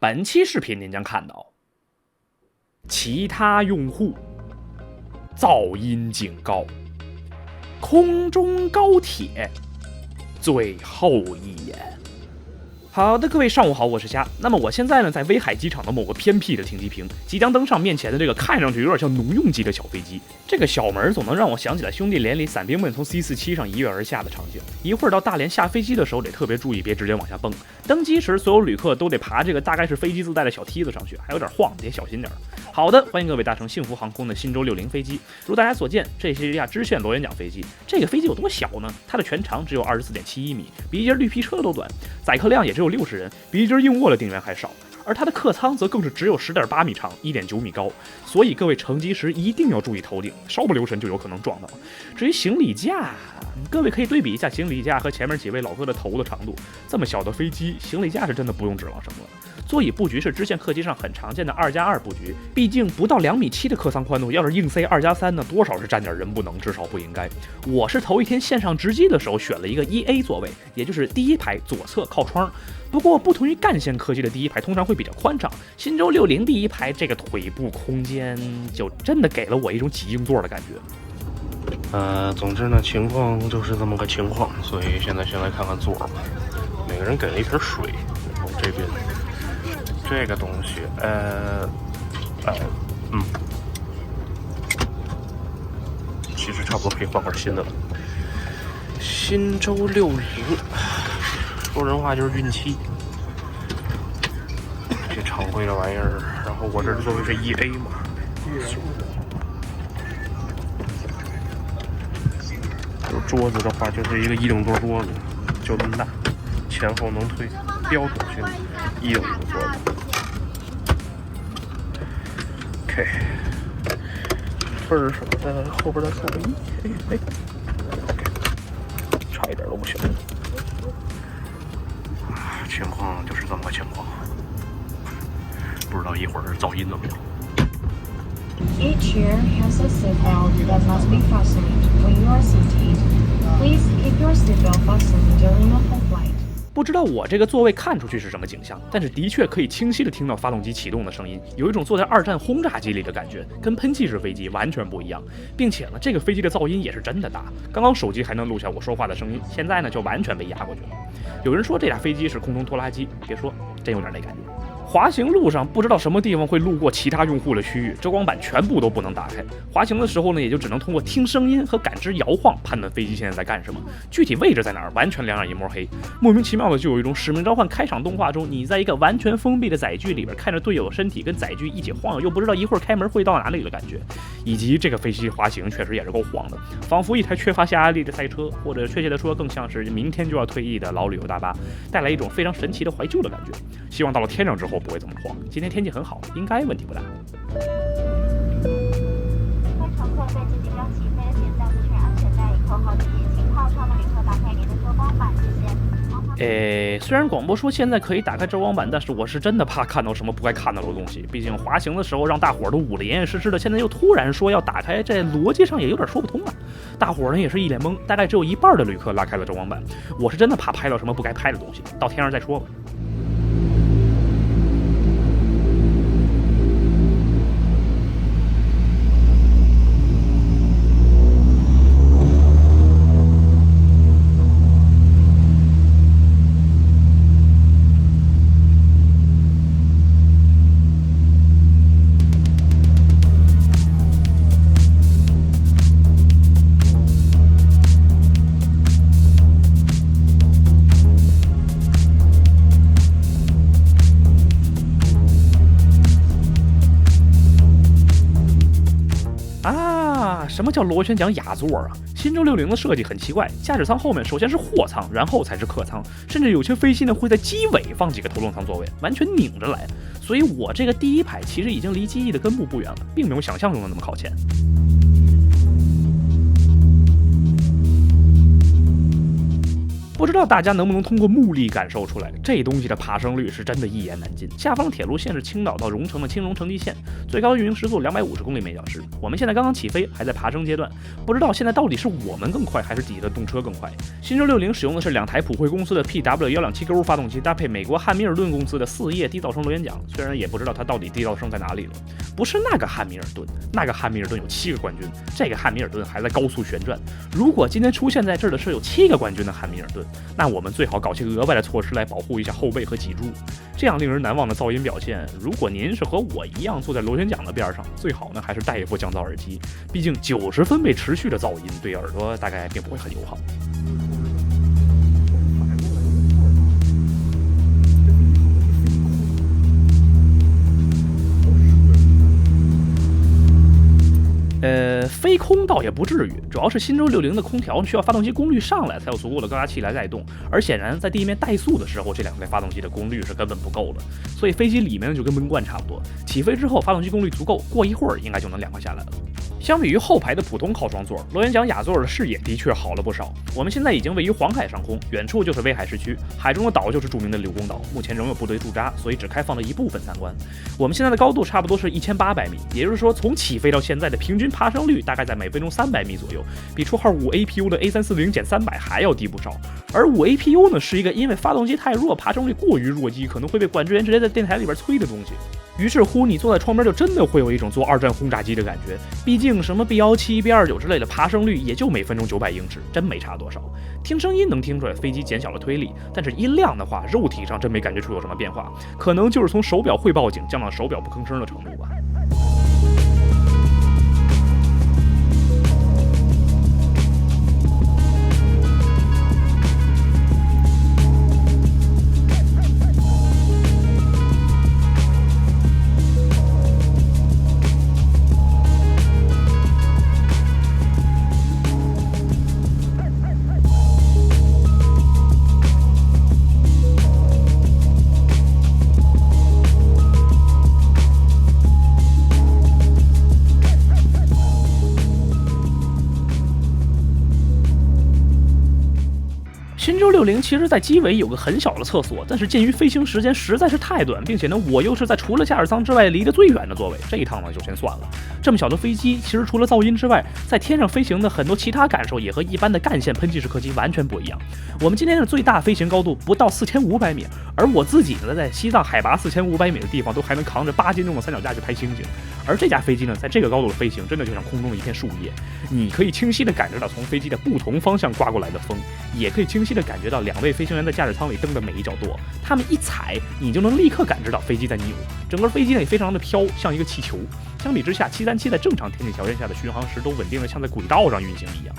本期视频您将看到其他用户噪音警告，空中高铁最后一眼。好的，各位上午好，我是虾。那么我现在呢，在威海机场的某个偏僻的停机坪，即将登上面前的这个看上去有点像农用机的小飞机。这个小门总能让我想起来兄弟连里伞兵们从 C47 上一跃而下的场景。一会儿到大连下飞机的时候，得特别注意，别直接往下蹦。登机时，所有旅客都得爬这个大概是飞机自带的小梯子上去，还有点晃，得小心点。好的，欢迎各位搭乘幸福航空的新舟60飞机。如大家所见，这是一架支线螺旋桨飞机。这个飞机有多小呢？它的全长只有24.71米，比一节绿皮车都短，载客量也只有60人，比一节硬卧的定员还少。而它的客舱则更是只有10.8米长，1.9米高，所以各位乘机时一定要注意头顶，稍不留神就有可能撞到。至于行李架，各位可以对比一下行李架和前面几位老哥的头的长度，这么小的飞机，行李架是真的不用指望什么了。座椅布局是支线客机上很常见的2+2布局，毕竟不到2.7米的客舱宽度，要是硬塞2+3呢，多少是占点人不能，至少不应该。我是头一天线上值机的时候选了一个1A 座位，也就是第一排左侧靠窗。不过不同于干线客机的第一排通常会比较宽敞，新舟60第一排这个腿部空间就真的给了我一种挤硬座的感觉。总之呢，情况就是这么个情况，所以现在先来看看座吧。每个人给了一瓶水，然后这边这个东西，其实差不多可以换块新的了。新舟60，说人话就是运气。这常规的玩意儿，然后我这座位是1A 嘛。有桌子的话，就是一个1.5座桌子，就这么大，前后能推，标准性1.5座子。OK， 分儿什么的后边再看个1，差一点都不行。情况就是这么个情况，不知道一会儿噪音怎么样。Each chair has a seatbelt that must be fastened when you are seated. Please keep your seatbelt fastened during the whole flight. 不知道我这个座位看出去是什么景象，但是的确可以清晰地听到发动机启动的声音，有一种坐在2战轰炸机里的感觉，跟喷气式飞机完全不一样。并且呢，这个飞机的噪音也是真的大，刚刚手机还能录下我说话的声音，现在呢就完全被压过去了。有人说这架飞机是空中拖拉机，别说，真有点那感觉。滑行路上不知道什么地方会路过其他用户的区域，遮光板全部都不能打开。滑行的时候呢，也就只能通过听声音和感知摇晃判断飞机现在在干什么，具体位置在哪儿完全两眼一抹黑。莫名其妙的就有一种使命召唤开场动画中，你在一个完全封闭的载具里边，看着队友的身体跟载具一起晃悠，又不知道一会儿开门会到哪里的感觉。以及这个飞机滑行确实也是够晃的，仿佛一台缺乏下压力的赛车，或者确切的说更像是明天就要退役的老旅游大巴，带来一种非常神奇的怀旧的感觉。希望到了天上之后不会这么晃。今天天气很好，应该问题不大。乘客在自己刚起飞前在不全安全带以扣好请靠窗的旅客打开您的遮光板，谢谢。虽然广播说现在可以打开遮光板，但是我是真的怕看到什么不该看到的东西。毕竟滑行的时候让大伙儿都捂得严严实实的，现在又突然说要打开，这逻辑上也有点说不通啊。大伙儿呢也是一脸懵，大概只有一半的旅客拉开了遮光板。我是真的怕拍到什么不该拍的东西，到天上再说吧。什么叫螺旋桨雅座啊？新舟60的设计很奇怪，驾驶舱后面首先是货舱，然后才是客舱，甚至有些飞机呢会在机尾放几个头等舱座位，完全拧着来。所以我这个第一排其实已经离机翼的根部不远了，并没有想象中的那么靠前。不知道大家能不能通过目力感受出来，这东西的爬升率是真的一言难尽。下方铁路线是青岛到荣成的青荣城际线，最高运营时速250公里每小时。我们现在刚刚起飞，还在爬升阶段，不知道现在到底是我们更快，还是底下的动车更快。新洲60使用的是2台普惠公司的 PW127Q 发动机，搭配美国汉密尔顿公司的4叶低噪声螺旋桨。虽然也不知道它到底低噪声在哪里了，不是那个汉密尔顿，那个汉密尔顿有7个冠军，这个汉密尔顿还在高速旋转。如果今天出现在这儿的是有7个冠军的汉密尔顿，那我们最好搞些额外的措施来保护一下后背和脊柱。这样令人难忘的噪音表现，如果您是和我一样坐在螺旋桨的边上，最好呢还是戴一副降噪耳机，毕竟90分贝持续的噪音对耳朵大概并不会很友好。飞空倒也不至于，主要是新洲60的空调需要发动机功率上来才有足够的高压气来带动，而显然在地面怠速的时候，这2台发动机的功率是根本不够的，所以飞机里面就跟闷罐差不多。起飞之后，发动机功率足够，过一会儿应该就能凉快下来了。相比于后排的普通靠窗座，螺旋桨雅座的视野的确好了不少。我们现在已经位于黄海上空，远处就是威海市区，海中的岛就是著名的刘公岛，目前仍有部队驻扎，所以只开放了一部分参观。我们现在的高度差不多是1800米，也就是说从起飞到现在的平均爬升率大概在每分钟300米左右，比绰号5APU 的 A340-300还要低不少。而5APU 呢，是一个因为发动机太弱，爬升率过于弱鸡，可能会被管制员直接在电台里边催的东西。于是乎，你坐在窗边就真的会有一种坐2战轰炸机的感觉。毕竟什么 B17、B29之类的爬升率也就每分钟900英尺，真没差多少。听声音能听出来飞机减小了推力，但是音量的话，肉体上真没感觉出有什么变化，可能就是从手表会报警降到手表不吭声的程度吧。新洲60其实在机尾有个很小的厕所，但是鉴于飞行时间实在是太短，并且呢我又是在除了驾驶舱之外离得最远的座位，这一趟呢就先算了。这么小的飞机，其实除了噪音之外，在天上飞行的很多其他感受也和一般的干线喷气式客机完全不一样。我们今天的最大飞行高度不到4500米，而我自己呢在西藏海拔4500米的地方都还能扛着8斤重的三脚架去拍星星。而这架飞机呢，在这个高度的飞行，真的就像空中的一片树叶，你可以清晰地感知到从飞机的不同方向刮过来的风，也可以清晰地感觉到2位飞行员在驾驶舱里蹬的每一脚舵，他们一踩，你就能立刻感知到飞机在扭，整个飞机呢也非常的飘，像一个气球。相比之下，737在正常天气条件下的巡航时都稳定的像在轨道上运行一样。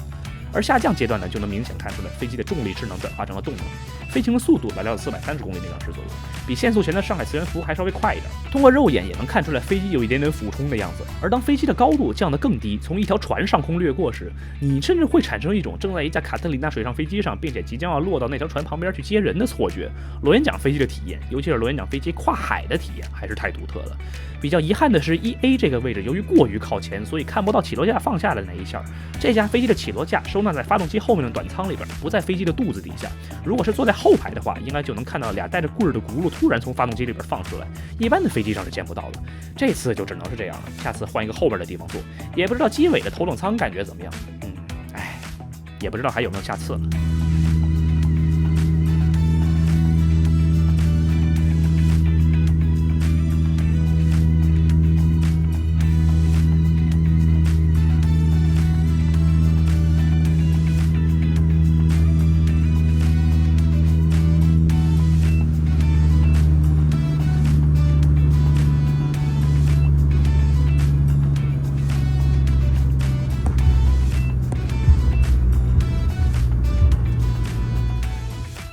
而下降阶段呢，就能明显看出来飞机的重力势能转化成了动能，飞行的速度来到了430公里每小时左右，比限速前的上海磁悬浮还稍微快一点。通过肉眼也能看出来飞机有一点点俯冲的样子。而当飞机的高度降得更低，从一条船上空掠过时，你甚至会产生一种正在一架卡特里娜水上飞机上，并且即将要落到那条船旁边去接人的错觉。螺旋桨飞机的体验，尤其是螺旋桨飞机跨海的体验，还是太独特了。比较遗憾的是，1A 这个位置由于过于靠前，所以看不到起落架放下的那一下。这架飞机的起落架收纳在发动机后面的短舱里边，不在飞机的肚子底下。如果是坐在后排的话，应该就能看到俩带着棍儿的轱辘突然从发动机里边放出来，一般的飞机上是见不到的。这次就只能是这样了，下次换一个后边的地方坐。也不知道机尾的头等舱感觉怎么样，也不知道还有没有下次了。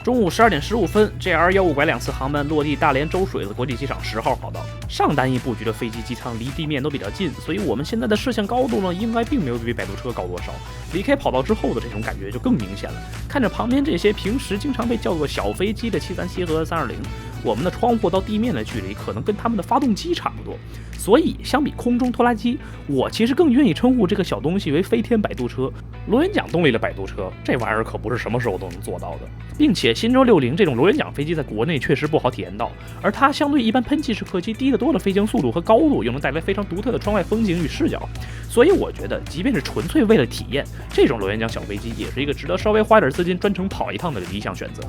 中午12点15分 ，JR15-2次航班落地大连周水子国际机场10号跑道。上单翼布局的飞机机舱离地面都比较近，所以我们现在的视线高度呢，应该并没有比摆渡车高多少。离开跑道之后的这种感觉就更明显了。看着旁边这些平时经常被叫做小飞机的737和320，我们的窗户到地面的距离可能跟他们的发动机差不多。所以相比空中拖拉机，我其实更愿意称呼这个小东西为飞天摆渡车。螺旋桨动力的摆渡车，这玩意儿可不是什么时候都能做到的。并且新舟60这种螺旋桨飞机在国内确实不好体验到，而它相对一般喷气式客机低得多的飞行速度和高度，又能带来非常独特的窗外风景与视角。所以我觉得，即便是纯粹为了体验，这种螺旋桨小飞机也是一个值得稍微花点资金专程跑一趟的理想选择。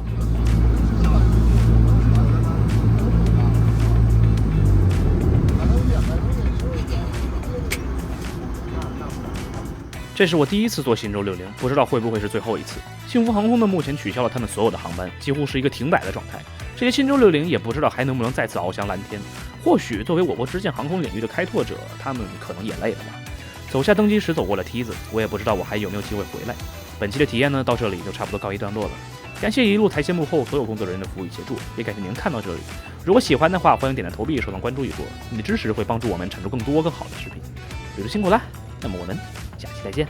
这是我第一次坐新舟60，不知道会不会是最后一次。幸福航空呢，目前取消了他们所有的航班，几乎是一个停摆的状态。这些新舟60也不知道还能不能再次翱翔蓝天。或许作为我国支线航空领域的开拓者，他们可能也累了吧。走下登机时走过了梯子，我也不知道我还有没有机会回来。本期的体验呢，到这里就差不多告一段落了。感谢一路台前幕后所有工作人员的服务与协助，也感谢您看到这里。如果喜欢的话，欢迎点赞投币、收藏、关注一波，你的支持会帮助我们产出更多更好的视频。旅途辛苦啦，那么我们下期再见。